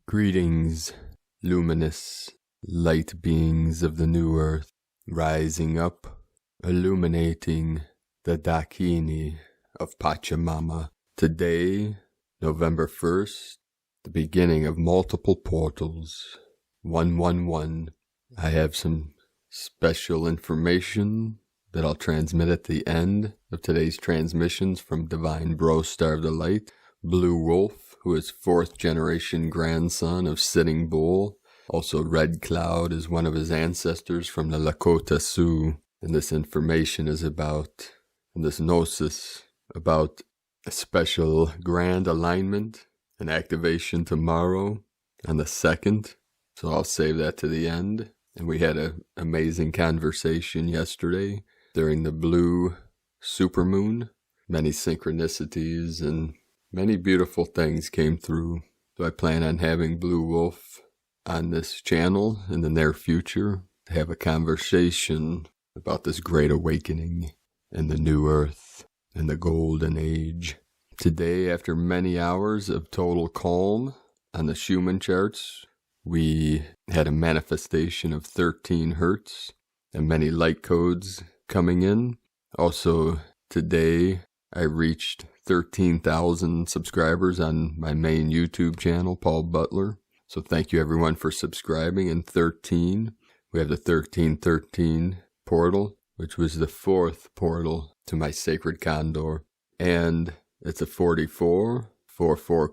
Greetings, luminous light beings of the new earth, rising up, illuminating the Dakini of Pachamama. Today, November 1st, the beginning of multiple portals. 111. I have some special information that I'll transmit at the end of today's transmissions from Divine Bro Star of the Light, Blue Wolf, who is 4th generation grandson of Sitting Bull. Also, Red Cloud is one of his ancestors from the Lakota Sioux. And this information is about, and this gnosis, about a special grand alignment and activation tomorrow on the 2nd. So I'll save that to the end. And we had an amazing conversation yesterday during the blue supermoon. Many synchronicities and many beautiful things came through. So I plan on having Blue Wolf on this channel in the near future to have a conversation about this great awakening in the new earth and the golden age. Today, after many hours of total calm on the Schumann charts, we had a manifestation of 13 hertz and many light codes coming in. Also, today I reached 13,000 subscribers on my main YouTube channel, Paul Butler. So thank you everyone for subscribing. And 13, we have the 1313 portal, which was the 4th portal to my sacred condor. And it's a 44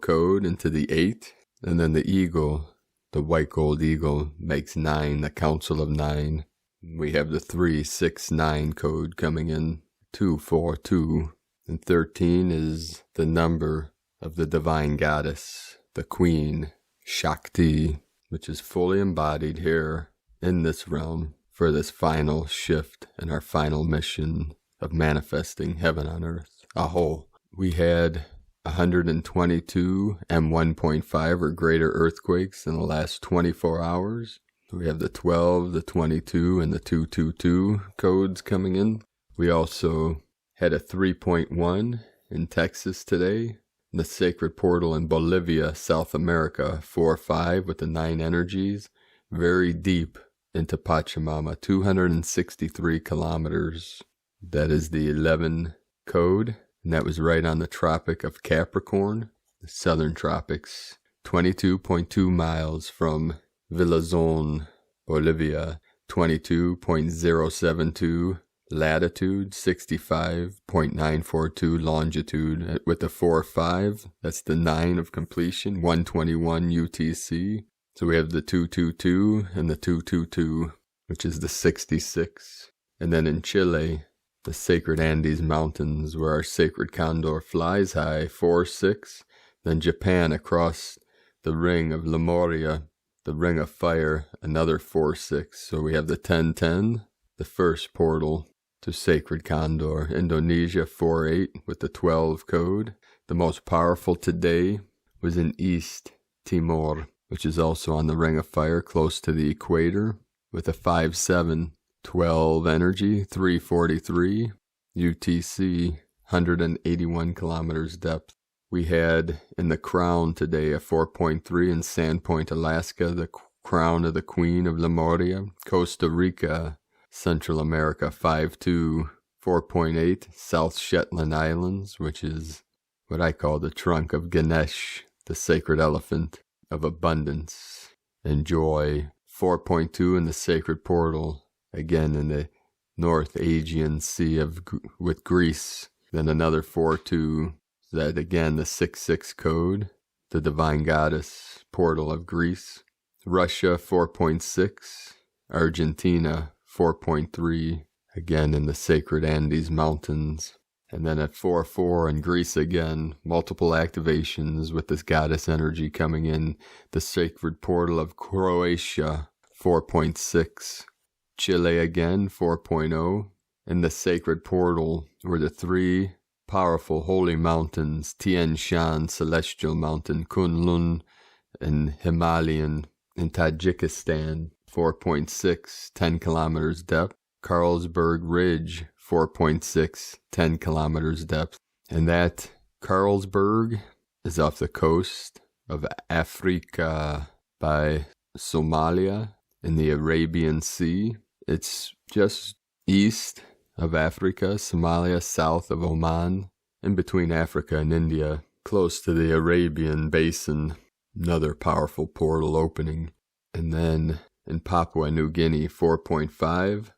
code into the 8. And then the eagle, the white gold eagle, makes 9, the council of 9. We have the 369 code coming in, 242. And 13 is the number of the divine goddess, the queen, Shakti, which is fully embodied here in this realm for this final shift and our final mission of manifesting heaven on earth. Aho. We had 122 M1.5 or greater earthquakes in the last 24 hours. We have the 12, the 22, and the 222 codes coming in. We also had a 3.1 in Texas today. The sacred portal in Bolivia, South America, 4-5 with the 9 energies, very deep into Pachamama, 263 kilometers. That is the 11 code, and that was right on the Tropic of Capricorn, the southern tropics, 22.2 miles from Villazon, Bolivia, 22.072 latitude, 65.942 longitude with the 4-5. That's the 9 of completion, 121 UTC. So we have the 222 and the 222, which is the 66. And then in Chile, the sacred Andes Mountains, where our sacred condor flies high, 4-6. Then Japan across the ring of Lemuria, the ring of fire, another 4-6. So we have the 10-10, the first portal to sacred condor. Indonesia, 4-8 with the 12 code. The most powerful today was in East Timor, which is also on the ring of fire close to the equator, with a 5-7, 12 energy, 343 UTC, 181 kilometers depth. We had in the crown today a 4.3 in Sandpoint, Alaska, the crown of the Queen of Lemuria. Costa Rica, Central America, 5-2, 4.8, South Shetland Islands, which is what I call the trunk of Ganesh, the sacred elephant of abundance and joy. 4.2 in the sacred portal, again in the North Aegean Sea with Greece. Then another 4.2, that again the 6-6 code, the divine goddess portal of Greece. Russia, 4.6, Argentina, 4.3, again in the sacred Andes Mountains. And then at 4-4 in Greece again, multiple activations with this goddess energy coming in. The sacred portal of Croatia, 4.6. Chile again, 4.0. And the sacred portal were the 3 powerful holy mountains, Tian Shan, Celestial Mountain, Kunlun, and Himalayan in Tajikistan, 4.6, 10 kilometers depth. Carlsberg Ridge, 4.6, 10 kilometers depth. And that Carlsberg is off the coast of Africa by Somalia in the Arabian Sea. It's just east of Africa, Somalia, south of Oman, in between Africa and India, close to the Arabian Basin, another powerful portal opening. And then in Papua New Guinea, 4.5,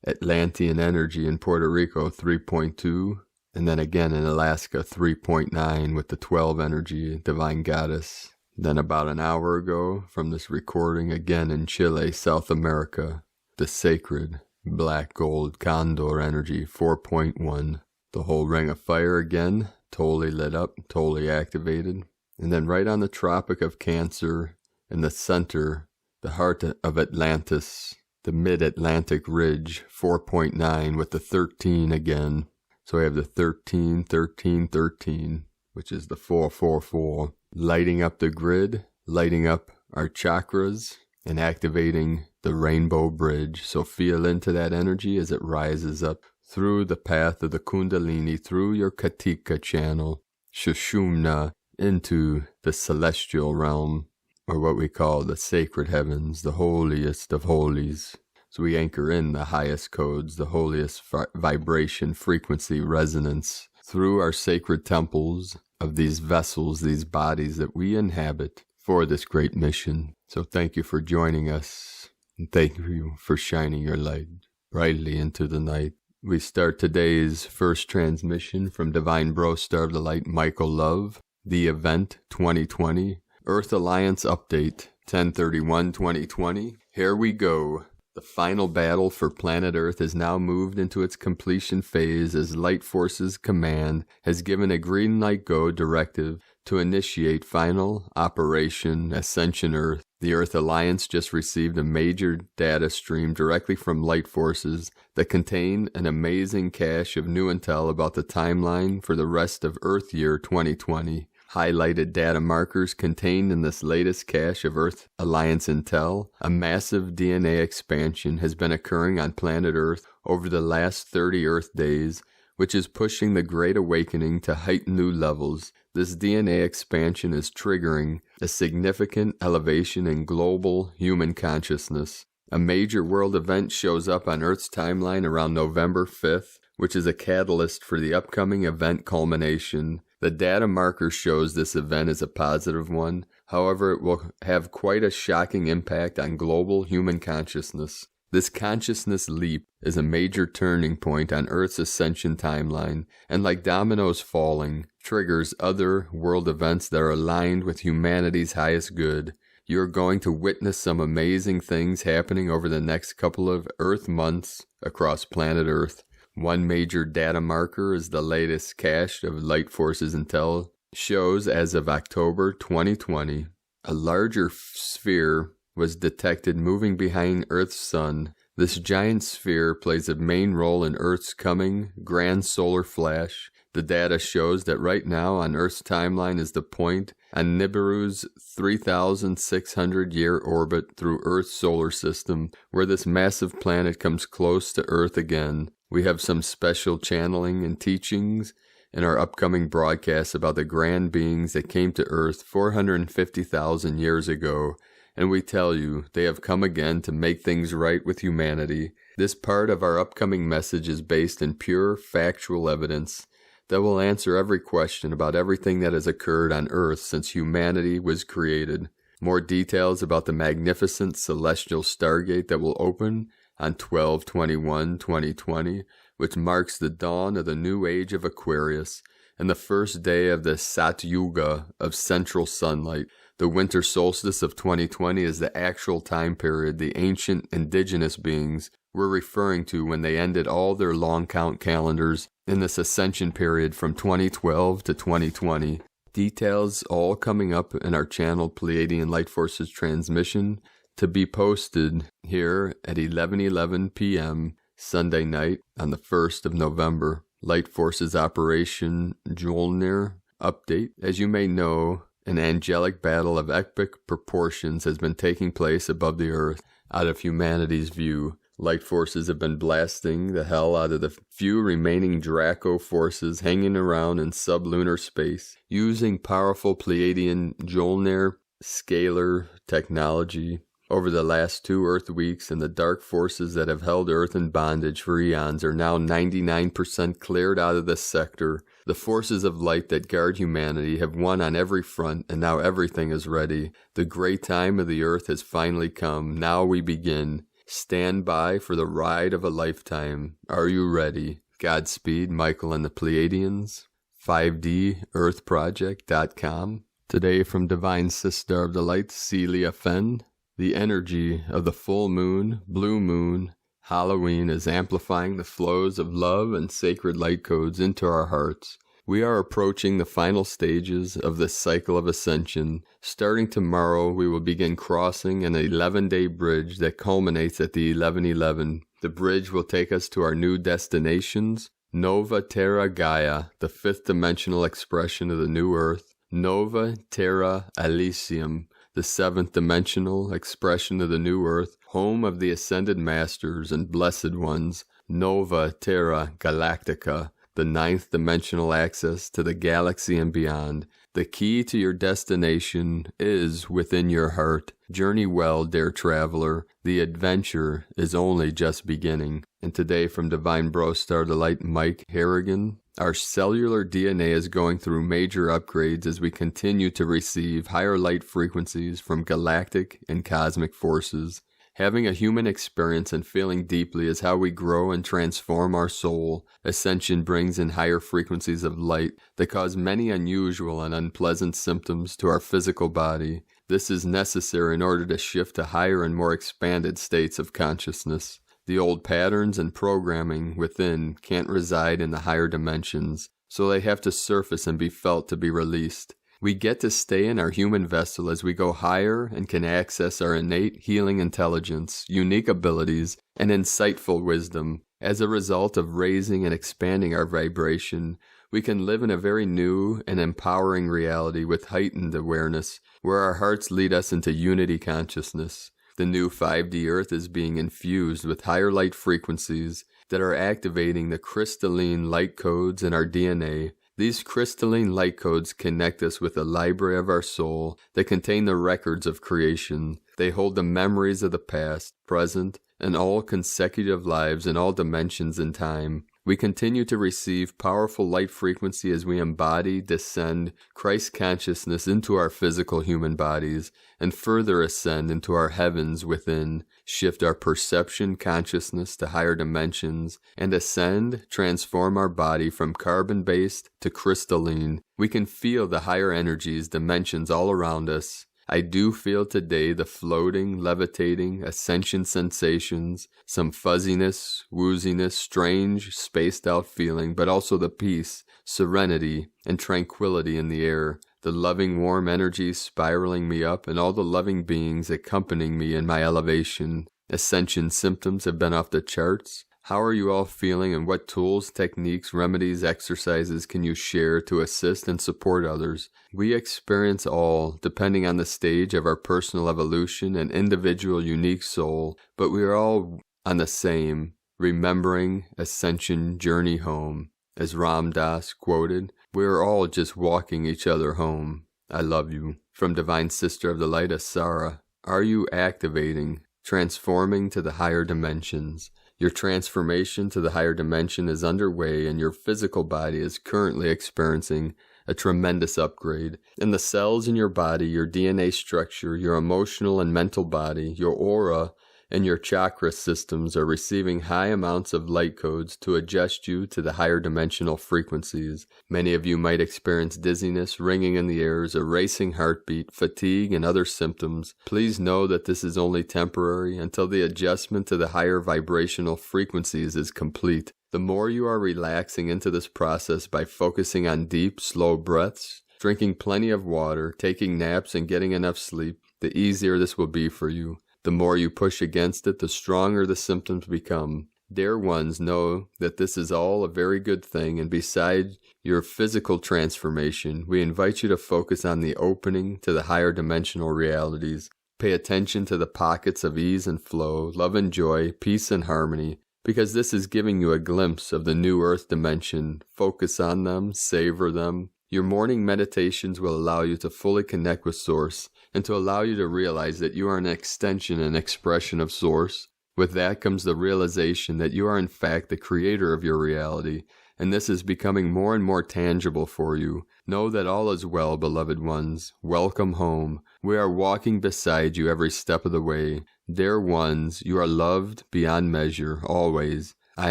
Atlantean energy in Puerto Rico, 3.2, and then again in Alaska, 3.9 with the 12 energy, Divine Goddess. Then about an hour ago from this recording, again in Chile, South America, the sacred black gold condor energy, 4.1. The whole ring of fire again, totally lit up, totally activated. And then right on the Tropic of Cancer, in the center, the heart of Atlantis, the mid-Atlantic ridge, 4.9 with the 13 again. So we have the 13, 13, 13, which is the 444, lighting up the grid, lighting up our chakras, and activating the rainbow bridge. So feel into that energy as it rises up through the path of the Kundalini, through your Katika channel, Shushumna, into the celestial realm, or what we call the sacred heavens, the holiest of holies. So we anchor in the highest codes, the holiest vibration, frequency, resonance, through our sacred temples of these vessels, these bodies that we inhabit for this great mission. So thank you for joining us, and thank you for shining your light brightly into the night. We start today's first transmission from Divine Bro Star of the Light, Michael Love, the event 2020, Earth Alliance update, 10/31/2020. Here we go. The final battle for planet Earth has now moved into its completion phase as Light Forces Command has given a green light go directive to initiate final Operation Ascension Earth. The Earth Alliance just received a major data stream directly from Light Forces that contain an amazing cache of new intel about the timeline for the rest of Earth Year 2020. Highlighted data markers contained in this latest cache of Earth Alliance intel. A massive DNA expansion has been occurring on planet Earth over the last 30 Earth days, which is pushing the Great Awakening to heightened new levels. This DNA expansion is triggering a significant elevation in global human consciousness. A major world event shows up on Earth's timeline around November 5th, which is a catalyst for the upcoming event culmination. The data marker shows this event is a positive one. However, it will have quite a shocking impact on global human consciousness. This consciousness leap is a major turning point on Earth's ascension timeline, and like dominoes falling, triggers other world events that are aligned with humanity's highest good. You're going to witness some amazing things happening over the next couple of Earth months across planet Earth. One major data marker is the latest cache of Light Forces intel shows as of October 2020, a larger sphere was detected moving behind Earth's sun. This giant sphere plays a main role in Earth's coming grand solar flash. The data shows that right now on Earth's timeline is the point on Nibiru's 3,600-year orbit through Earth's solar system, where this massive planet comes close to Earth again. We have some special channeling and teachings in our upcoming broadcasts about the grand beings that came to Earth 450,000 years ago, and we tell you they have come again to make things right with humanity. This part of our upcoming message is based in pure factual evidence that will answer every question about everything that has occurred on Earth since humanity was created. More details about the magnificent celestial stargate that will open on 12/21/2020, which marks the dawn of the new age of Aquarius and the first day of the Satyuga of central sunlight. The winter solstice of 2020 is the actual time period the ancient indigenous beings were referring to when they ended all their long count calendars in this ascension period from 2012 to 2020. Details all coming up in our channel Pleiadian Light Forces transmission, to be posted here at 11:11 p.m. Sunday night on the 1st of November. Light Forces Operation Mjolnir update. As you may know, an angelic battle of epic proportions has been taking place above the Earth out of humanity's view. Light forces have been blasting the hell out of the few remaining Draco forces hanging around in sublunar space, using powerful Pleiadian Jolner scalar technology. Over the last 2 Earth weeks, and the dark forces that have held Earth in bondage for eons are now 99% cleared out of this sector. The forces of light that guard humanity have won on every front, and now everything is ready. The great time of the Earth has finally come. Now we begin. Stand by for the ride of a lifetime. Are you ready? Godspeed, Michael and the Pleiadians. 5DEarthProject.com. Today from Divine Sister of the Light, Celia Fenn. The energy of the full moon, blue moon, Halloween is amplifying the flows of love and sacred light codes into our hearts. We are approaching the final stages of this cycle of ascension. Starting tomorrow, we will begin crossing an 11-day bridge that culminates at the 1111. The bridge will take us to our new destinations, Nova Terra Gaia, the 5th dimensional expression of the new Earth, Nova Terra Elysium, the 7th dimensional expression of the new Earth, home of the ascended masters and blessed ones, Nova Terra Galactica, the 9th dimensional access to the galaxy and beyond. The key to your destination is within your heart. Journey well, dear traveler. The adventure is only just beginning. And today from Divine Bro Star the Light, Mike Harrigan. Our cellular DNA is going through major upgrades as we continue to receive higher light frequencies from galactic and cosmic forces. Having a human experience and feeling deeply is how we grow and transform our soul. Ascension brings in higher frequencies of light that cause many unusual and unpleasant symptoms to our physical body. This is necessary in order to shift to higher and more expanded states of consciousness. The old patterns and programming within can't reside in the higher dimensions, so they have to surface and be felt to be released. We get to stay in our human vessel as we go higher and can access our innate healing intelligence, unique abilities, and insightful wisdom. As a result of raising and expanding our vibration, we can live in a very new and empowering reality with heightened awareness, where our hearts lead us into unity consciousness. The new 5D Earth is being infused with higher light frequencies that are activating the crystalline light codes in our DNA. These crystalline light codes connect us with the library of our soul that contain the records of creation. They hold the memories of the past, present, and all consecutive lives in all dimensions in time. We continue to receive powerful light frequency as we embody, descend Christ consciousness into our physical human bodies, and further ascend into our heavens within, shift our perception consciousness to higher dimensions, and ascend, transform our body from carbon-based to crystalline. We can feel the higher energies, dimensions all around us. I do feel today the floating, levitating, ascension sensations, some fuzziness, wooziness, strange, spaced-out feeling, but also the peace, serenity, and tranquility in the air, the loving, warm energies spiraling me up, and all the loving beings accompanying me in my elevation. Ascension symptoms have been off the charts. How are you all feeling, and what tools, techniques, remedies, exercises can you share to assist and support others? We experience all, depending on the stage of our personal evolution and individual unique soul, but we are all on the same, remembering ascension journey home. As Ram Dass quoted, we are all just walking each other home. I love you. From Divine Sister of the Light, Asara. Are you activating, transforming to the higher dimensions? Your transformation to the higher dimension is underway, and your physical body is currently experiencing a tremendous upgrade. And the cells in your body, your DNA structure, your emotional and mental body, your aura, and your chakra systems are receiving high amounts of light codes to adjust you to the higher dimensional frequencies. Many of you might experience dizziness, ringing in the ears, a racing heartbeat, fatigue, and other symptoms. Please know that this is only temporary until the adjustment to the higher vibrational frequencies is complete. The more you are relaxing into this process by focusing on deep, slow breaths, drinking plenty of water, taking naps, and getting enough sleep, the easier this will be for you. The more you push against it, the stronger the symptoms become. Dear ones, know that this is all a very good thing, and besides your physical transformation, we invite you to focus on the opening to the higher dimensional realities. Pay attention to the pockets of ease and flow, love and joy, peace and harmony, because this is giving you a glimpse of the new earth dimension. Focus on them, savor them. Your morning meditations will allow you to fully connect with Source and to allow you to realize that you are an extension and expression of Source. With that comes the realization that you are in fact the creator of your reality, and this is becoming more and more tangible for you. Know that all is well, beloved ones. Welcome home. We are walking beside you every step of the way. Dear ones, you are loved beyond measure, always. I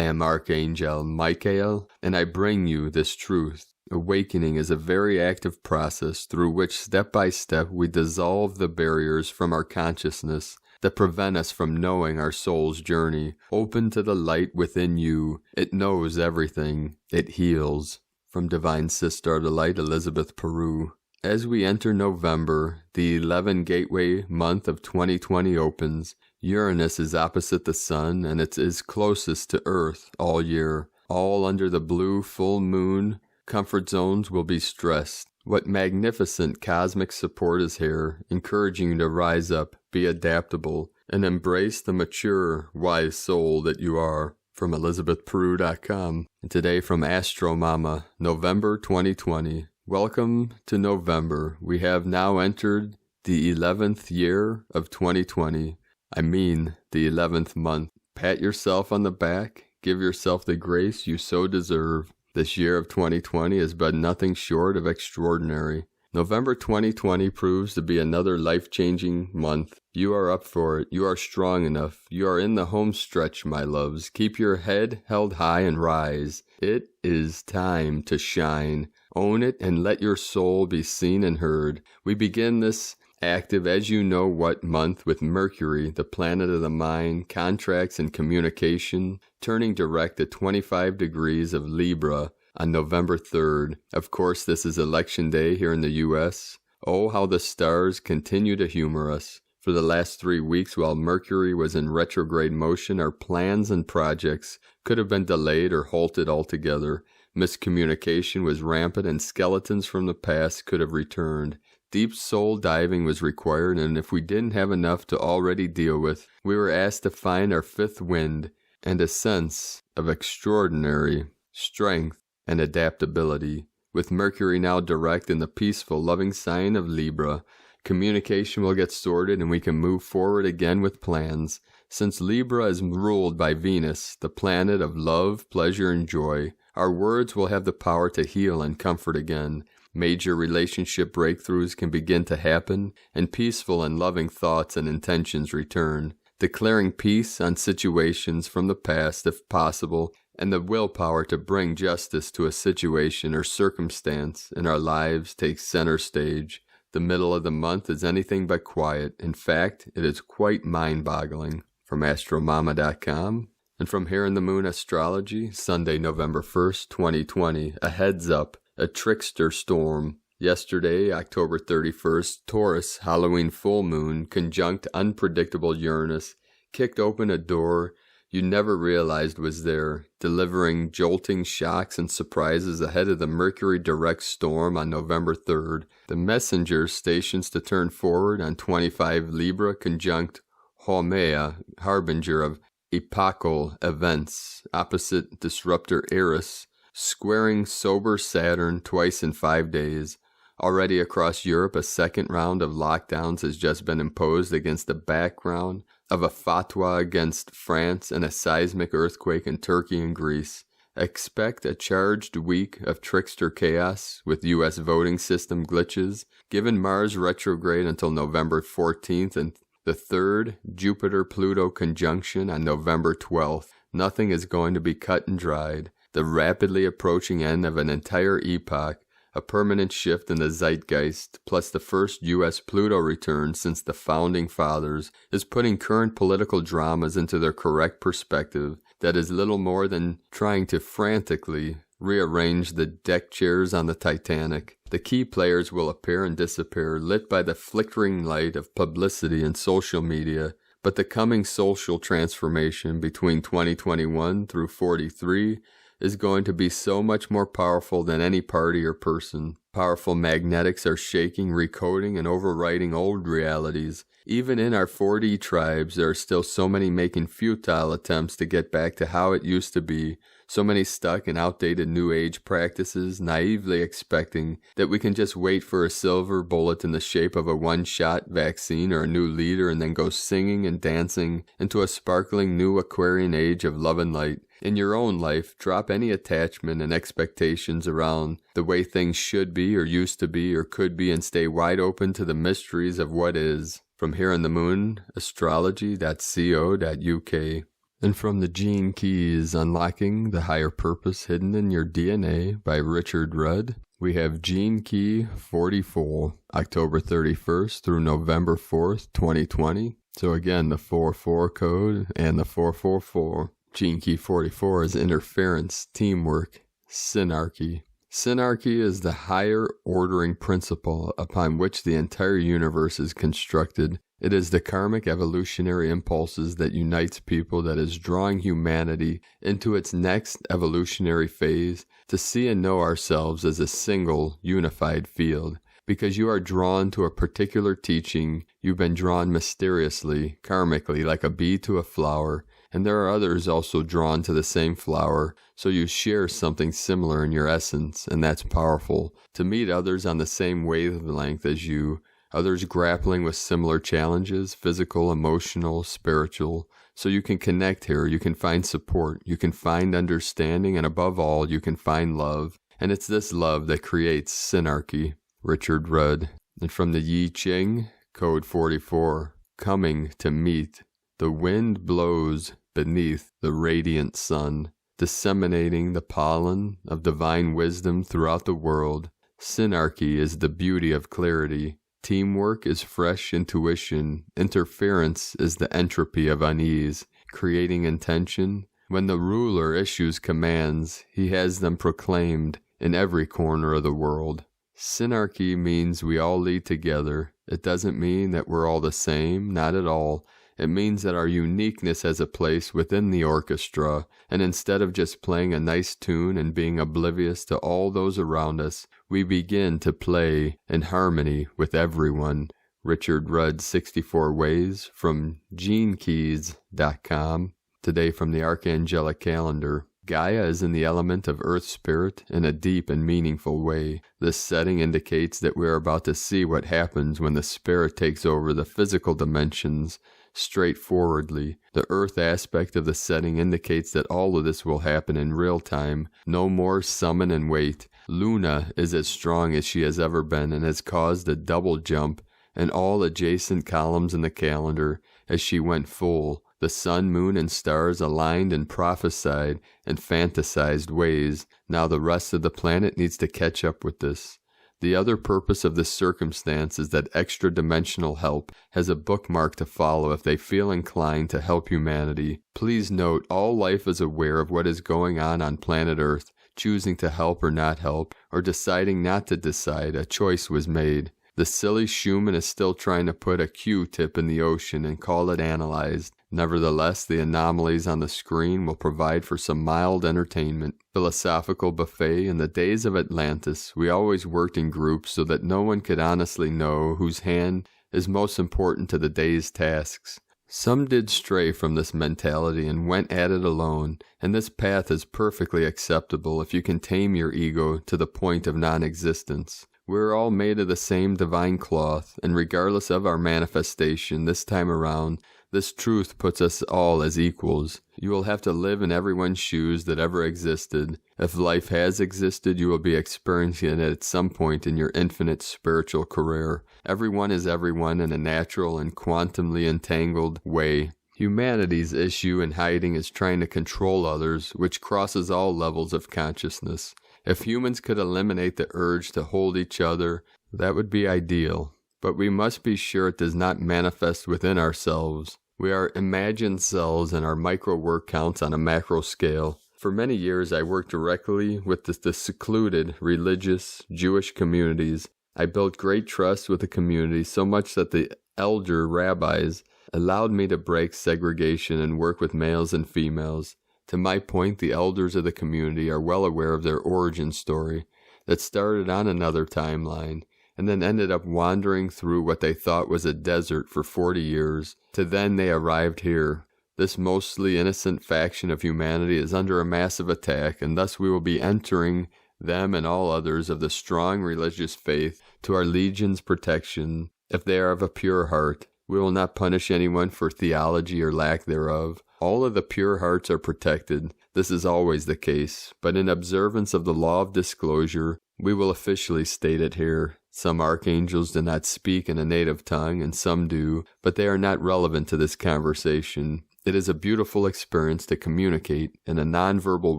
am Archangel Michael, and I bring you this truth. Awakening is a very active process through which step by step we dissolve the barriers from our consciousness that prevent us from knowing our soul's journey. Open to the light within you. It knows everything. It heals. From Divine Sister of the Light, Elizabeth Peru. As we enter November, the 11 gateway month of 2020 opens. Uranus is opposite the Sun, and it is closest to Earth all year. All under the blue full moon, comfort zones will be stressed. What magnificent cosmic support is here, encouraging you to rise up, be adaptable, and embrace the mature, wise soul that you are. From ElizabethPeru.com. And today from Astro Mama, November 2020. Welcome to November. We have now entered the 11th year of 2020. I mean, the 11th month. Pat yourself on the back. Give yourself the grace you so deserve. This year of 2020 has been nothing short of extraordinary. November 2020 proves to be another life-changing month. You are up for it. You are strong enough. You are in the home stretch, my loves. Keep your head held high and rise. It is time to shine. Own it and let your soul be seen and heard. We begin this active as you know what month with Mercury, the planet of the mind, contracts and communication, turning direct at 25 degrees of Libra on November 3rd. Of course, this is election day here in the U.S. Oh, how the stars continue to humor us. For the last 3 weeks while Mercury was in retrograde motion, our plans and projects could have been delayed or halted altogether. Miscommunication was rampant and skeletons from the past could have returned. Deep soul diving was required, and if we didn't have enough to already deal with, we were asked to find our fifth wind and a sense of extraordinary strength and adaptability. With Mercury now direct in the peaceful, loving sign of Libra, communication will get sorted and we can move forward again with plans. Since Libra is ruled by Venus, the planet of love, pleasure, and joy, our words will have the power to heal and comfort again. Major relationship breakthroughs can begin to happen, and peaceful and loving thoughts and intentions return, declaring peace on situations from the past if possible, and the willpower to bring justice to a situation or circumstance in our lives takes center stage. The middle of the month is anything but quiet. In fact, it is quite mind-boggling. From astromama.com. And from Here in the Moon Astrology, Sunday, November 1st, 2020, a heads up. A trickster storm. Yesterday, October 31st, Taurus, Halloween full moon, conjunct unpredictable Uranus, kicked open a door you never realized was there, delivering jolting shocks and surprises ahead of the Mercury direct storm on November 3rd. The messenger stations to turn forward on 25 Libra conjunct Homo, harbinger of epochal events, opposite disruptor Eris, squaring sober Saturn twice in 5 days. Already across Europe, a second round of lockdowns has just been imposed against the background of a fatwa against France and a seismic earthquake in Turkey and Greece. Expect a charged week of trickster chaos with U.S. voting system glitches, given Mars retrograde until November 14th and the third Jupiter-Pluto conjunction on November 12th. Nothing is going to be cut and dried. The rapidly approaching end of an entire epoch, a permanent shift in the zeitgeist, plus the first U.S. Pluto return since the Founding Fathers, is putting current political dramas into their correct perspective that is little more than trying to frantically rearrange the deck chairs on the Titanic. The key players will appear and disappear, lit by the flickering light of publicity and social media, but the coming social transformation between 2021 through 43 is going to be so much more powerful than any party or person. Powerful magnetics are shaking, recoding, and overwriting old realities, Even in our 4D tribes, there are still so many making futile attempts to get back to how it used to be, so many stuck in outdated New Age practices, naively expecting that we can just wait for a silver bullet in the shape of a one-shot vaccine or a new leader and then go singing and dancing into a sparkling new Aquarian age of love and light. In your own life, drop any attachment and expectations around the way things should be or used to be or could be and stay wide open to the mysteries of what is. From here on the moon, astrology.co.uk. And from the Gene Keys, Unlocking the Higher Purpose Hidden in Your DNA by Richard Rudd, we have Gene Key 44, October 31st through November 4th, 2020. So again, the 44 code and the 444. Gene Key 44 is interference, teamwork, synarchy. Synarchy is the higher ordering principle upon which the entire universe is constructed. It is the karmic evolutionary impulses that unites people, that is drawing humanity into its next evolutionary phase to see and know ourselves as a single, unified field. Because you are drawn to a particular teaching, you've been drawn mysteriously, karmically, like a bee to a flower, and there are others also drawn to the same flower, so you share something similar in your essence, and that's powerful. To meet others on the same wavelength as you, others grappling with similar challenges, physical, emotional, spiritual, so you can connect here, you can find support, you can find understanding, and above all, you can find love. And it's this love that creates synarchy. Richard Rudd. And from the Yi Ching, code 44, coming to meet. The wind blows beneath the radiant sun, disseminating the pollen of divine wisdom throughout the world. Synarchy is the beauty of clarity. Teamwork is fresh intuition. Interference is the entropy of unease, creating intention. When the ruler issues commands, he has them proclaimed in every corner of the world. Synarchy means we all lead together. It doesn't mean that we're all the same, not at all. It means that our uniqueness has a place within the orchestra, and instead of just playing a nice tune and being oblivious to all those around us, we begin to play in harmony with everyone. Richard Rudd, 64 Ways, from genekeys.com. Today from the Archangelic Calendar. Gaia is in the element of Earth Spirit in a deep and meaningful way. This setting indicates that we are about to see what happens when the Spirit takes over the physical dimensions straightforwardly. The Earth aspect of the setting indicates that all of this will happen in real time. No more summon and wait. Luna is as strong as she has ever been and has caused a double jump in all adjacent columns in the calendar as she went full. The sun, moon, and stars aligned and prophesied in fantasized ways. Now the rest of the planet needs to catch up with this. The other purpose of this circumstance is that extra-dimensional help has a bookmark to follow if they feel inclined to help humanity. Please note, all life is aware of what is going on planet Earth. Choosing to help or not help, or deciding not to decide, a choice was made. The silly Schumann is still trying to put a Q-tip in the ocean and call it analyzed. Nevertheless, the anomalies on the screen will provide for some mild entertainment. Philosophical buffet. In the days of Atlantis, we always worked in groups so that no one could honestly know whose hand is most important to the day's tasks. Some did stray from this mentality and went at it alone, and this path is perfectly acceptable if you can tame your ego to the point of non-existence. We're all made of the same divine cloth, and regardless of our manifestation this time around, this truth puts us all as equals. You will have to live in everyone's shoes that ever existed. If life has existed, you will be experiencing it at some point in your infinite spiritual career. Everyone is everyone in a natural and quantumly entangled way. Humanity's issue in hiding is trying to control others, which crosses all levels of consciousness. If humans could eliminate the urge to hold each other, that would be ideal. But we must be sure it does not manifest within ourselves. We are imagined cells and our micro work counts on a macro scale. For many years I worked directly with the secluded, religious, Jewish communities. I built great trust with the community, so much that the elder rabbis allowed me to break segregation and work with males and females. To my point, the elders of the community are well aware of their origin story that started on another timeline, and then ended up wandering through what they thought was a desert for 40 years, to then they arrived here. This mostly innocent faction of humanity is under a massive attack, and thus we will be entering them and all others of the strong religious faith to our legion's protection. If they are of a pure heart, we will not punish anyone for theology or lack thereof. All of the pure hearts are protected. This is always the case, but in observance of the law of disclosure, we will officially state it here. Some archangels do not speak in a native tongue, and some do, but they are not relevant to this conversation. It is a beautiful experience to communicate in a nonverbal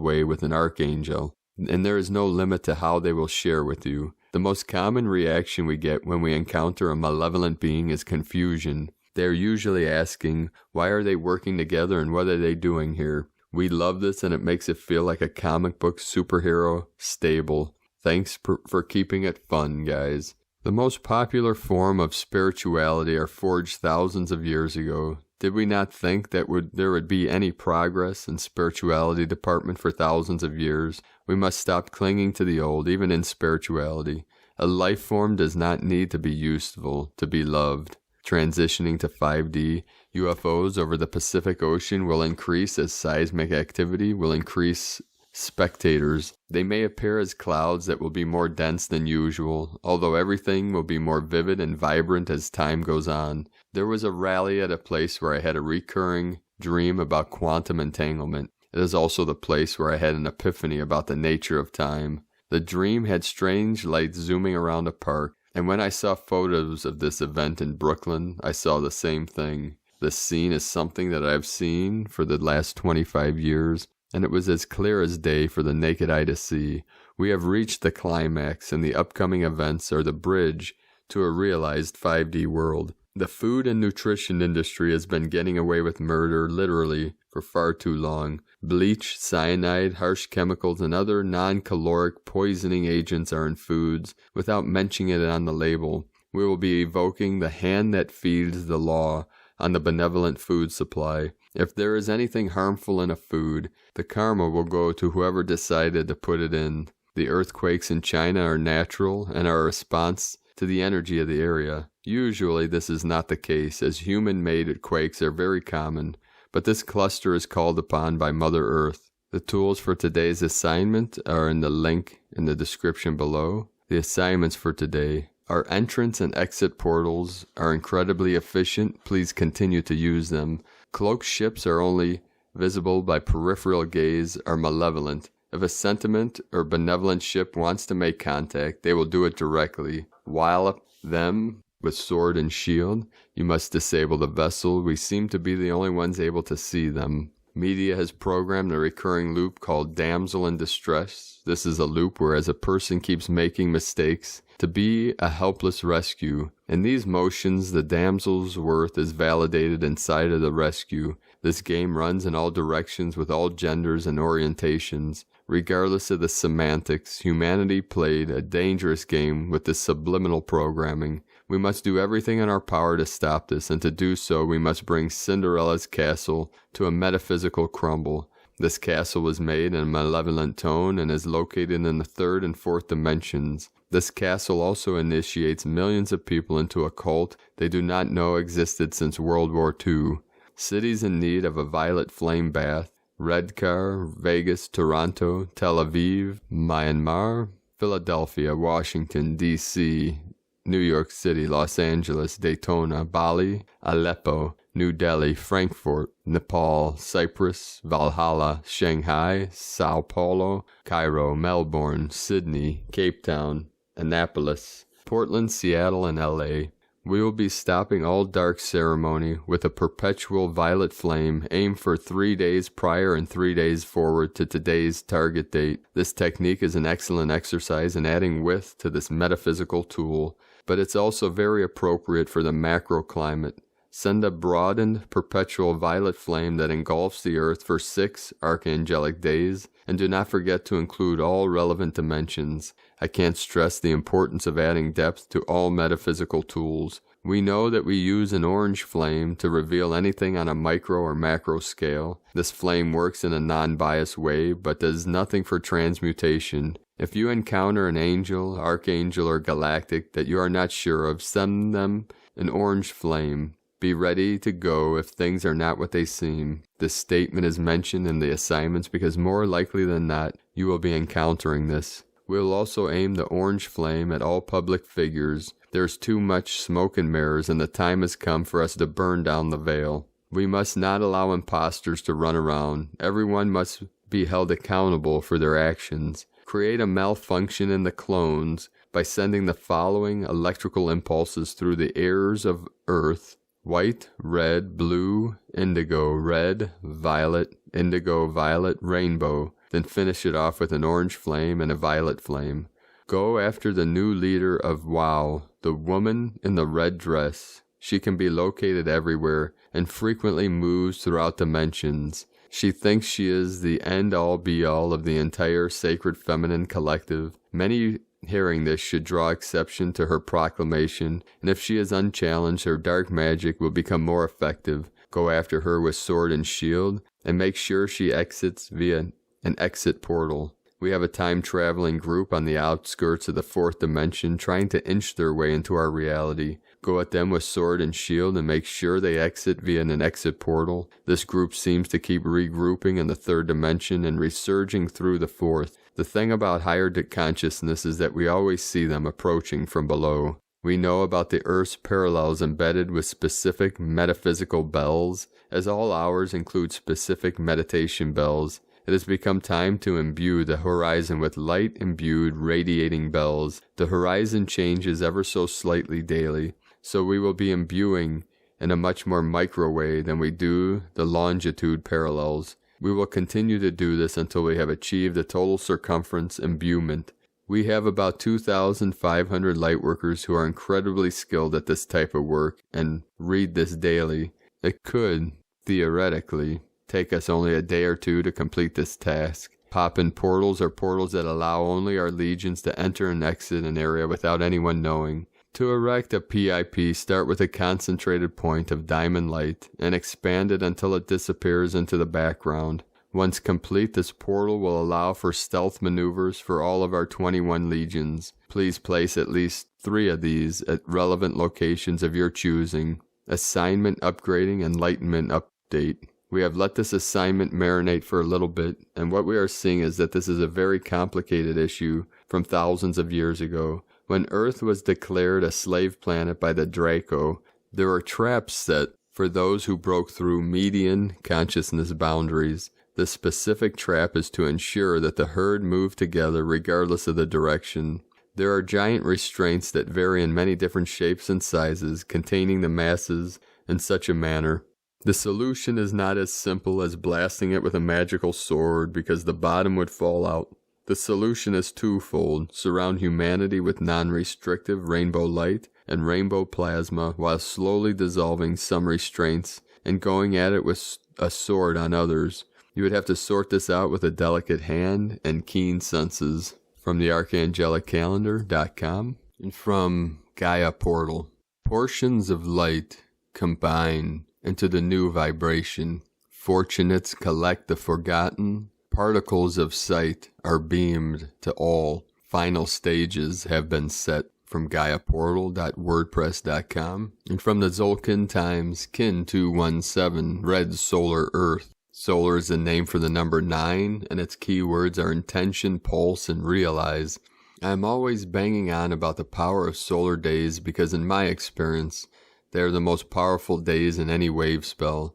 way with an archangel, and there is no limit to how they will share with you. The most common reaction we get when we encounter a malevolent being is confusion. They are usually asking, why are they working together and what are they doing here? We love this, and it makes it feel like a comic book superhero stable. Thanks for keeping it fun, guys. The most popular form of spirituality are forged thousands of years ago. Did we not think that there would be any progress in spirituality department for thousands of years? We must stop clinging to the old, even in spirituality. A life form does not need to be useful to be loved. Transitioning to 5D, UFOs over the Pacific Ocean will increase as seismic activity will increase spectators. They may appear as clouds that will be more dense than usual, although everything will be more vivid and vibrant as time goes on. There was a rally at a place where I had a recurring dream about quantum entanglement. It is also the place where I had an epiphany about the nature of time. The dream had strange lights zooming around a park, and when I saw photos of this event in Brooklyn, I saw the same thing. This scene is something that I've seen for the last 25 years, and it was as clear as day for the naked eye to see. We have reached the climax, and the upcoming events are the bridge to a realized 5D world. The food and nutrition industry has been getting away with murder, literally, for far too long. Bleach, cyanide, harsh chemicals, and other non-caloric poisoning agents are in foods without mentioning it on the label. We will be evoking the hand that feeds the law on the benevolent food supply. If there is anything harmful in a food, the karma will go to whoever decided to put it in. The earthquakes in China are natural and are a response to the energy of the area. Usually this is not the case, as human-made quakes are very common, but this cluster is called upon by Mother Earth. The tools for today's assignment are in the link in the description below. The assignments for today. Our entrance and exit portals are incredibly efficient. Please continue to use them. Cloaked ships are only visible by peripheral gaze, are malevolent. If a sentient or benevolent ship wants to make contact, they will do it directly. Wallop them with sword and shield. You must disable the vessel. We seem to be the only ones able to see them. Media has programmed a recurring loop called Damsel in Distress. This is a loop whereas a person keeps making mistakes to be a helpless rescue. In these motions, the damsel's worth is validated inside of the rescue. This game runs in all directions with all genders and orientations. Regardless of the semantics, humanity played a dangerous game with this subliminal programming. We must do everything in our power to stop this, and to do so we must bring Cinderella's castle to a metaphysical crumble. This castle was made in a malevolent tone and is located in the third and fourth dimensions. This castle also initiates millions of people into a cult they do not know existed since World War II. Cities in need of a violet flame bath: Redcar, Vegas, Toronto, Tel Aviv, Myanmar, Philadelphia, Washington, D.C., New York City, Los Angeles, Daytona, Bali, Aleppo, New Delhi, Frankfurt, Nepal, Cyprus, Valhalla, Shanghai, Sao Paulo, Cairo, Melbourne, Sydney, Cape Town, Annapolis, Portland, Seattle, and L.A. We will be stopping all dark ceremony with a perpetual violet flame aimed for 3 days prior and 3 days forward to today's target date. This technique is an excellent exercise in adding width to this metaphysical tool, but it's also very appropriate for the macro climate. Send a broadened, perpetual violet flame that engulfs the earth for 6 archangelic days, and do not forget to include all relevant dimensions. I can't stress the importance of adding depth to all metaphysical tools. We know that we use an orange flame to reveal anything on a micro or macro scale. This flame works in a non-biased way, but does nothing for transmutation. If you encounter an angel, archangel, or galactic that you are not sure of, send them an orange flame. Be ready to go if things are not what they seem. This statement is mentioned in the assignments because more likely than not, you will be encountering this. We will also aim the orange flame at all public figures. There's too much smoke and mirrors, and the time has come for us to burn down the veil. We must not allow imposters to run around. Everyone must be held accountable for their actions. Create a malfunction in the clones by sending the following electrical impulses through the airs of Earth: white, red, blue, indigo, red, violet, indigo, violet, rainbow. Then finish it off with an orange flame and a violet flame. Go after the new leader of WOW, the woman in the red dress. She can be located everywhere and frequently moves throughout dimensions. She thinks she is the end-all be-all of the entire sacred feminine collective. Many hearing this should draw exception to her proclamation, and if she is unchallenged, her dark magic will become more effective. Go after her with sword and shield, and make sure she exits via an exit portal. We have a time-traveling group on the outskirts of the fourth dimension trying to inch their way into our reality. Go at them with sword and shield and make sure they exit via an exit portal. This group seems to keep regrouping in the third dimension and resurging through the fourth. The thing about higher consciousness is that we always see them approaching from below. We know about the Earth's parallels embedded with specific metaphysical bells, as all hours include specific meditation bells. It has become time to imbue the horizon with light-imbued radiating bells. The horizon changes ever so slightly daily, so we will be imbuing in a much more micro way than we do the longitude parallels. We will continue to do this until we have achieved a total circumference imbuement. We have about 2,500 lightworkers who are incredibly skilled at this type of work and read this daily. It could, theoretically, take us only a day or two to complete this task. Pop-in portals are portals that allow only our legions to enter and exit an area without anyone knowing. To erect a PIP, start with a concentrated point of diamond light and expand it until it disappears into the background. Once complete, this portal will allow for stealth maneuvers for all of our 21 legions. Please place at least 3 of these at relevant locations of your choosing. Assignment upgrading enlightenment update. We have let this assignment marinate for a little bit, and what we are seeing is that this is a very complicated issue from thousands of years ago. When Earth was declared a slave planet by the Draco, there were traps set for those who broke through median consciousness boundaries. The specific trap is to ensure that the herd move together regardless of the direction. There are giant restraints that vary in many different shapes and sizes, containing the masses in such a manner. The solution is not as simple as blasting it with a magical sword because the bottom would fall out. The solution is twofold: surround humanity with non-restrictive rainbow light and rainbow plasma while slowly dissolving some restraints and going at it with a sword on others. You would have to sort this out with a delicate hand and keen senses. From the archangeliccalendar.com and from Gaia Portal. Portions of light combine into the new vibration. Fortunates collect the forgotten. Particles of sight are beamed to all. Final stages have been set. From GaiaPortal.wordpress.com. And from the Zolkin Times, Kin 217, Red Solar Earth. Solar is the name for the number 9, and its keywords are intention, pulse, and realize. I am always banging on about the power of solar days because in my experience, they are the most powerful days in any wave spell.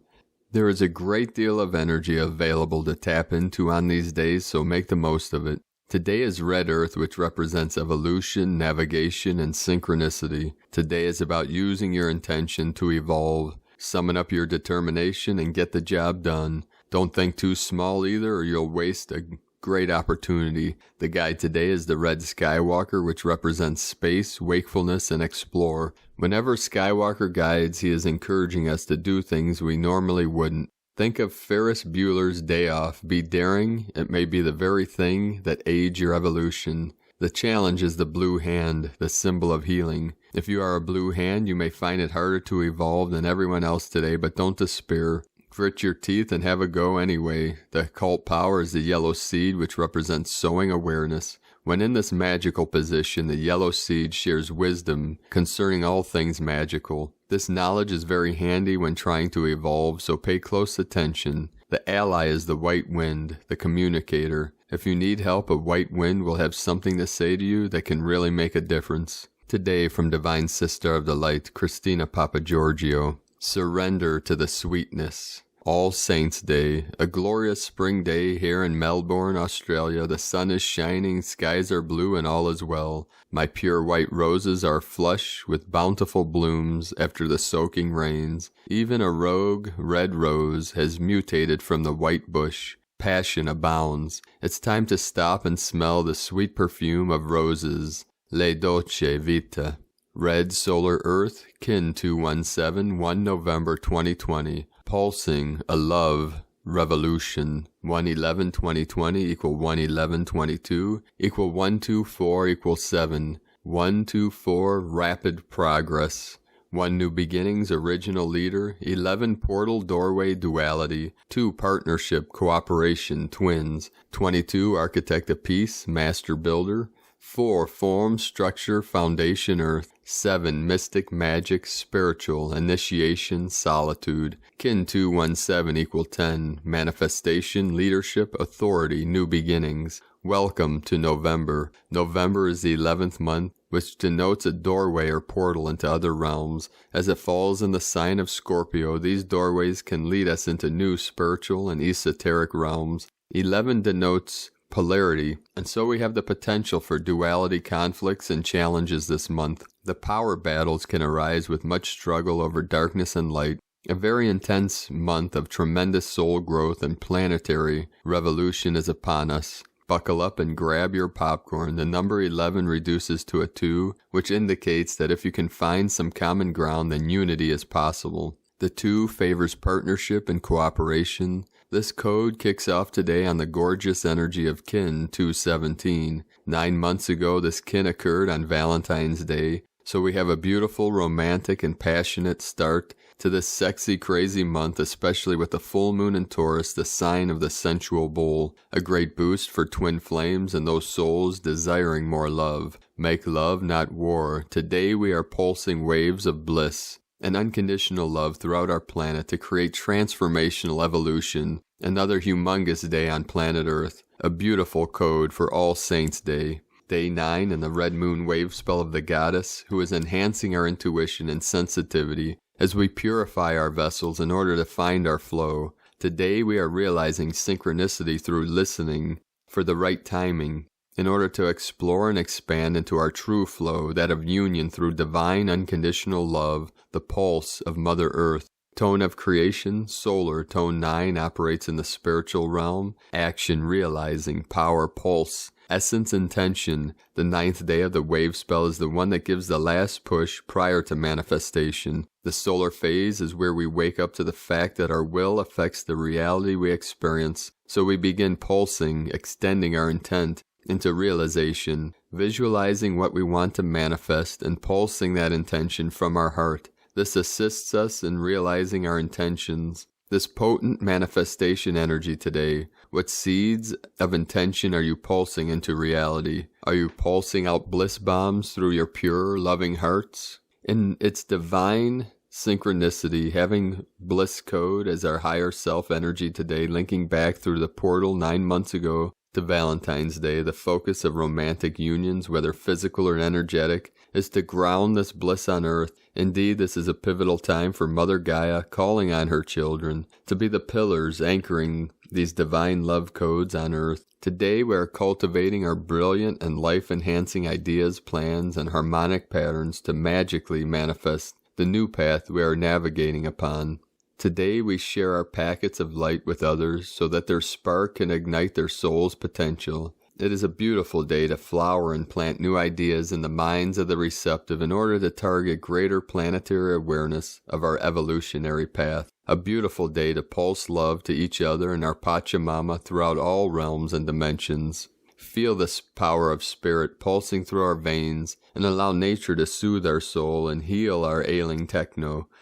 There is a great deal of energy available to tap into on these days, so make the most of it. Today is Red Earth, which represents evolution, navigation, and synchronicity. Today is about using your intention to evolve. Summon up your determination and get the job done. Don't think too small either, or you'll waste a great opportunity. The guide today is the Red Skywalker, which represents space, wakefulness, and explore. Whenever Skywalker guides, he is encouraging us to do things we normally wouldn't. Think of Ferris Bueller's Day Off. Be daring. It may be the very thing that aids your evolution. The challenge is the blue hand, the symbol of healing. If you are a blue hand, you may find it harder to evolve than everyone else today, but don't despair. Grit your teeth and have a go anyway. The occult power is the yellow seed, which represents sowing awareness. When in this magical position, the yellow seed shares wisdom concerning all things magical. This knowledge is very handy when trying to evolve, so pay close attention. The ally is the white wind, the communicator. If you need help, a white wind will have something to say to you that can really make a difference. Today, from Divine Sister of the Light, Christina Papagiorgio, surrender to the sweetness. All Saints' Day, a glorious spring day here in Melbourne, Australia. The sun is shining, skies are blue, and all is well. My pure white roses are flush with bountiful blooms after the soaking rains. Even a rogue red rose has mutated from the white bush. Passion abounds. It's time to stop and smell the sweet perfume of roses. Le dolce vita. Red Solar Earth, Kin 217, 1 November 2020. Pulsing a love revolution. 111-2020 equal 111-22 equal 124 equal 7. 124 rapid progress. 1 new beginnings original leader. 11 portal doorway duality. 2 partnership cooperation twins. 22 architect of peace master builder. 4 form structure foundation earth. 7 mystic magic spiritual initiation solitude. Kin 217 equal 10 manifestation leadership authority new beginnings. Welcome to November. November is the 11th month, which denotes a doorway or portal into other realms. As it falls in the sign of Scorpio, these doorways can lead us into new spiritual and esoteric realms. 11 denotes polarity, and so we have the potential for duality conflicts and challenges this month. The power battles can arise with much struggle over darkness and light. A very intense month of tremendous soul growth and planetary revolution is upon us. Buckle up and grab your popcorn. The number 11 reduces to a 2, which indicates that if you can find some common ground, then unity is possible. The 2 favors partnership and cooperation. This code kicks off today on the gorgeous energy of Kin 217. 9 months ago, this Kin occurred on Valentine's Day, so we have a beautiful, romantic, and passionate start to this sexy, crazy month, especially with the full moon in Taurus, the sign of the sensual bull. A great boost for twin flames and those souls desiring more love. Make love, not war. Today we are pulsing waves of bliss and unconditional love throughout our planet to create transformational evolution. Another humongous day on planet Earth. A beautiful code for All Saints' Day. Day 9 in the red moon wave spell of the goddess, who is enhancing our intuition and sensitivity as we purify our vessels in order to find our flow. Today we are realizing synchronicity through listening for the right timing, in order to explore and expand into our true flow, that of union through divine unconditional love, the pulse of Mother Earth. Tone of creation, solar, tone 9 operates in the spiritual realm. Action, realizing, power, pulse, essence, intention. The 9th day of the wave spell is the one that gives the last push prior to manifestation. The solar phase is where we wake up to the fact that our will affects the reality we experience, so we begin pulsing, extending our intent into realization, visualizing what we want to manifest and pulsing that intention from our heart. This assists us in realizing our intentions. This potent manifestation energy today, what seeds of intention are you pulsing into reality? Are you pulsing out bliss bombs through your pure, loving hearts? In its divine synchronicity, having bliss code as our higher self energy today, linking back through the portal 9 months ago, to Valentine's Day, the focus of romantic unions, whether physical or energetic, is to ground this bliss on earth. Indeed, this is a pivotal time for Mother Gaia calling on her children to be the pillars anchoring these divine love codes on earth. Today we are cultivating our brilliant and life-enhancing ideas, plans, and harmonic patterns to magically manifest the new path we are navigating upon. Today we share our packets of light with others so that their spark can ignite their soul's potential. It is a beautiful day to flower and plant new ideas in the minds of the receptive in order to target greater planetary awareness of our evolutionary path. A beautiful day to pulse love to each other and our Pachamama throughout all realms and dimensions. Feel this power of spirit pulsing through our veins and allow nature to soothe our soul and heal our ailing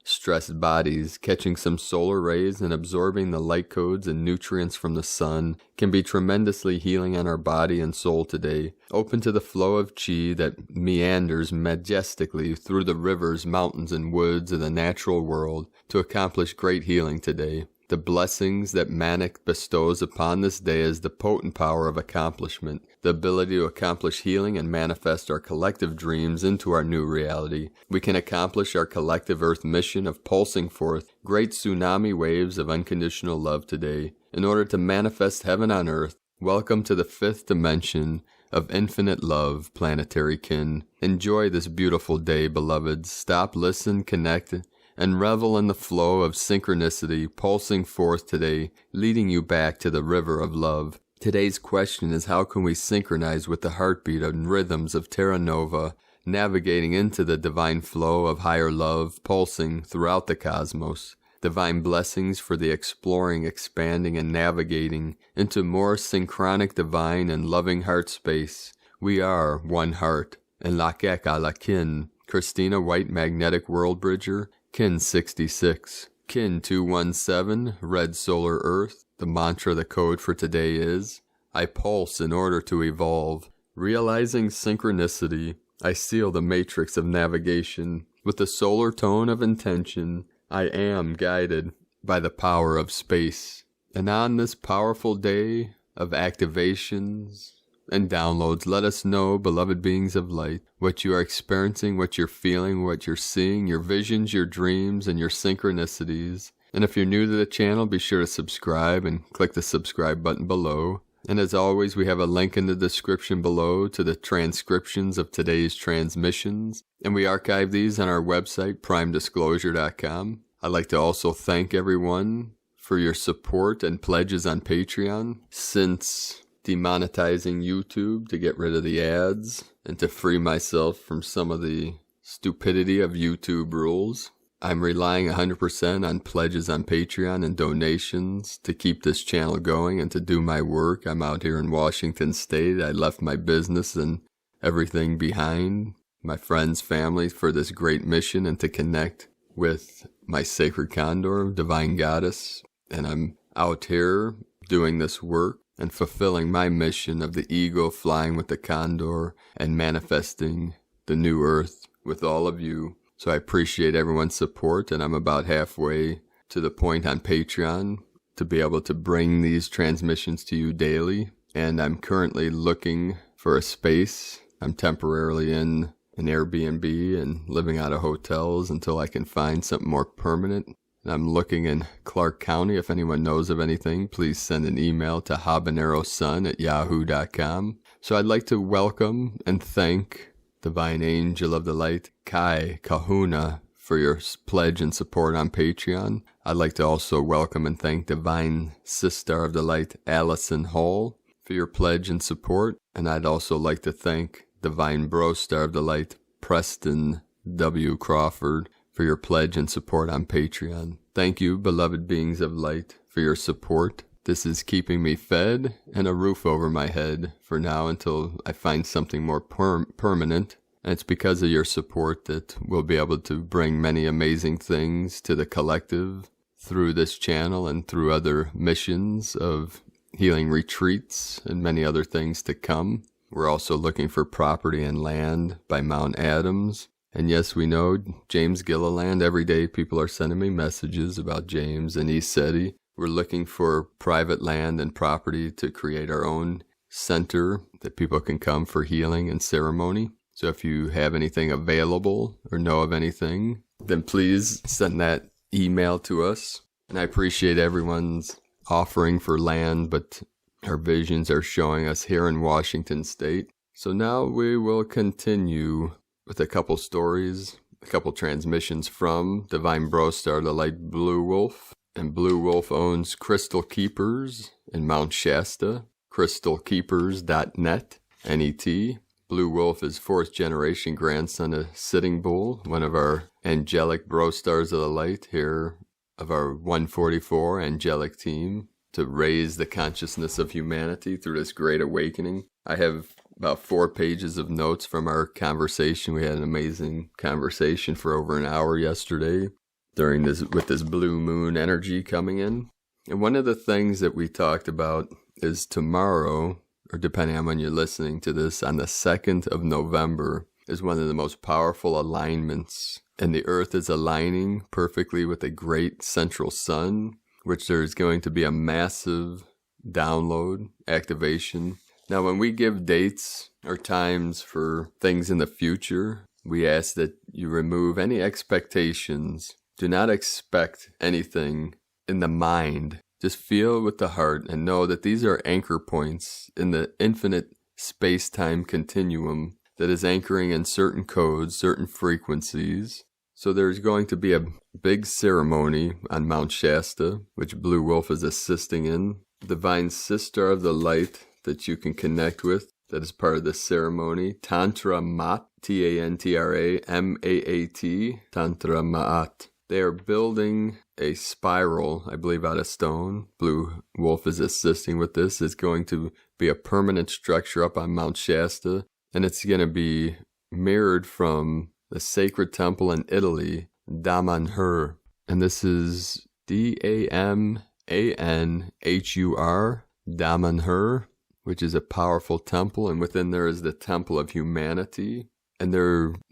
stressed bodies. Catching some solar rays and absorbing the light codes and nutrients from the sun can be tremendously healing on our body and soul today. Open to the flow of chi that meanders majestically through the rivers, mountains, and woods of the natural world to accomplish great healing today. The blessings that Manik bestows upon this day is the potent power of accomplishment, the ability to accomplish healing and manifest our collective dreams into our new reality. We can accomplish our collective Earth mission of pulsing forth great tsunami waves of unconditional love today. In order to manifest heaven on Earth, welcome to the 5th dimension of infinite love, planetary kin. Enjoy this beautiful day, beloveds. Stop, listen, connect, and revel in the flow of synchronicity pulsing forth today, leading you back to the river of love. Today's question is, how can we synchronize with the heartbeat and rhythms of Terra Nova, navigating into the divine flow of higher love pulsing throughout the cosmos? Divine blessings for the exploring, expanding, and navigating into more synchronic, divine, and loving heart space. We are one heart. And Lakek Alakin, Christina White, Magnetic World Bridger, Kin 66. Kin 217, Red Solar Earth. The mantra, the code for today is, I pulse in order to evolve. Realizing synchronicity, I seal the matrix of navigation. With the solar tone of intention, I am guided by the power of space. And on this powerful day of activations and downloads, let us know, beloved beings of light, what you are experiencing, what you're feeling, what you're seeing, your visions, your dreams, and your synchronicities. And if you're new to the channel, be sure to subscribe and click the subscribe button below. And as always, we have a link in the description below to the transcriptions of today's transmissions. And we archive these on our website, primedisclosure.com. I'd like to also thank everyone for your support and pledges on Patreon. Since demonetizing YouTube to get rid of the ads and to free myself from some of the stupidity of YouTube rules, I'm relying 100% on pledges on Patreon and donations to keep this channel going and to do my work. I'm out here in Washington State. I left my business and everything behind, my friends, family, for this great mission and to connect with my sacred condor, divine goddess. And I'm out here doing this work and fulfilling my mission of the eagle flying with the condor and manifesting the new earth with all of you. So I appreciate everyone's support, and I'm about halfway to the point on Patreon to be able to bring these transmissions to you daily. And I'm currently looking for a space. I'm temporarily in an Airbnb and living out of hotels until I can find something more permanent. And I'm looking in Clark County. If anyone knows of anything, please send an email to habanerosun@yahoo.com. So I'd like to welcome and thank Divine Angel of the Light, Kai Kahuna, for your pledge and support on Patreon. I'd like to also welcome and thank Divine Sister of the Light, Allison Hall, for your pledge and support. And I'd also like to thank Divine Bro Star of the Light, Preston W. Crawford, for your pledge and support on Patreon. Thank you, beloved beings of light, for your support. This is keeping me fed and a roof over my head for now until I find something more permanent. And it's because of your support that we'll be able to bring many amazing things to the collective through this channel and through other missions of healing retreats and many other things to come. We're also looking for property and land by Mount Adams. And yes, we know James Gilliland. Every day people are sending me messages about James and ECETI. We're looking for private land and property to create our own center that people can come for healing and ceremony. So if you have anything available or know of anything, then please send that email to us. And I appreciate everyone's offering for land, but our visions are showing us here in Washington State. So now we will continue with a couple stories, a couple transmissions from Divine Bro Star, the Light Blue Wolf. And Blue Wolf owns Crystal Keepers in Mount Shasta, crystalkeepers.net, NET. Blue Wolf is 4th generation grandson of Sitting Bull, one of our angelic Bro Stars of the Light here of our 144 angelic team. to raise the consciousness of humanity through this great awakening. I have about 4 pages of notes from our conversation. We had an amazing conversation for over an hour yesterday with this blue moon energy coming in. And one of the things that we talked about is tomorrow, or depending on when you're listening to this, on the 2nd of November is one of the most powerful alignments. And the Earth is aligning perfectly with a great central sun, which there's going to be a massive download activation. Now, when we give dates or times for things in the future, we ask that you remove any expectations. Do not expect anything in the mind. Just feel with the heart and know that these are anchor points in the infinite space-time continuum that is anchoring in certain codes, certain frequencies. So there's going to be a big ceremony on Mount Shasta, which Blue Wolf is assisting in. Divine Sister of the Light that you can connect with, that is part of the ceremony. Tantra Maat, Tantramaat, Tantra Maat. They are building a spiral, I believe, out of stone. Blue Wolf is assisting with this. It's going to be a permanent structure up on Mount Shasta, and it's going to be mirrored from the sacred temple in Italy, Damanhur. And this is Damanhur, Damanhur, which is a powerful temple, and within there is the Temple of Humanity. And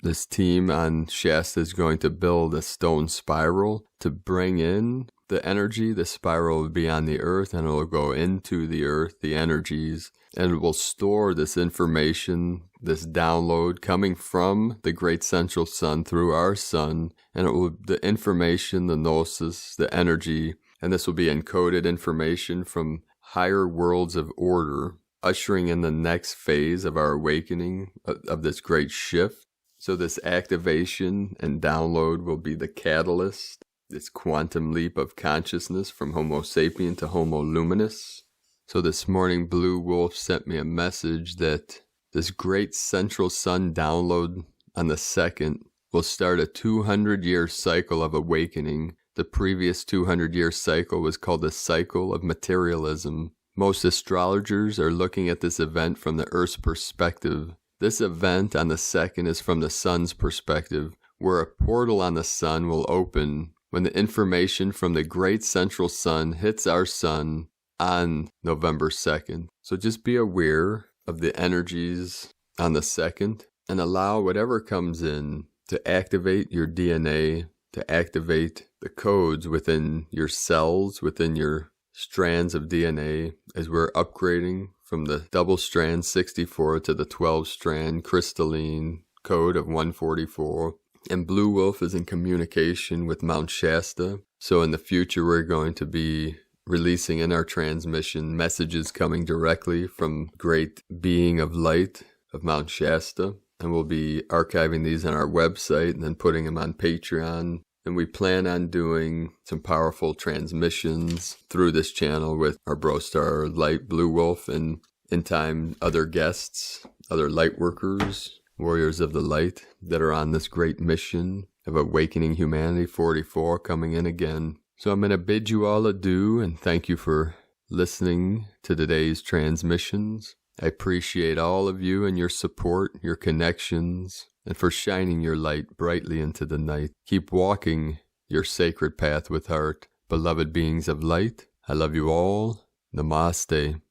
this team on Shasta is going to build a stone spiral to bring in the energy. The spiral will be on the earth, and it will go into the earth, the energies, and it will store this information, this download coming from the great central sun through our sun, and the information, the gnosis, the energy, and this will be encoded information from higher worlds of order, ushering in the next phase of our awakening of this great shift. So this activation and download will be the catalyst, this quantum leap of consciousness from Homo sapien to Homo Luminous. So this morning, Blue Wolf sent me a message that this great central sun download on the 2nd will start a 200-year cycle of awakening. The previous 200-year cycle was called the cycle of materialism. Most astrologers are looking at this event from the Earth's perspective. This event on the 2nd is from the sun's perspective, where a portal on the sun will open when the information from the great central sun hits our sun on November 2nd. So just be aware of the energies on the 2nd and allow whatever comes in to activate your DNA, to activate the codes within your cells, within your strands of DNA, as we're upgrading from the double strand 64 to the 12 strand crystalline code of 144. And Blue Wolf is in communication with Mount Shasta. So in the future, we're going to be releasing in our transmission messages coming directly from great being of light of Mount Shasta. And we'll be archiving these on our website and then putting them on Patreon. And we plan on doing some powerful transmissions through this channel with our bro star Light Blue Wolf, and in time other guests, other light workers, warriors of the light that are on this great mission of awakening humanity 44 coming in again. So I'm going to bid you all adieu and thank you for listening to today's transmissions. I appreciate all of you and your support, your connections, and for shining your light brightly into the night. Keep walking your sacred path with heart, beloved beings of light. I love you all. Namaste.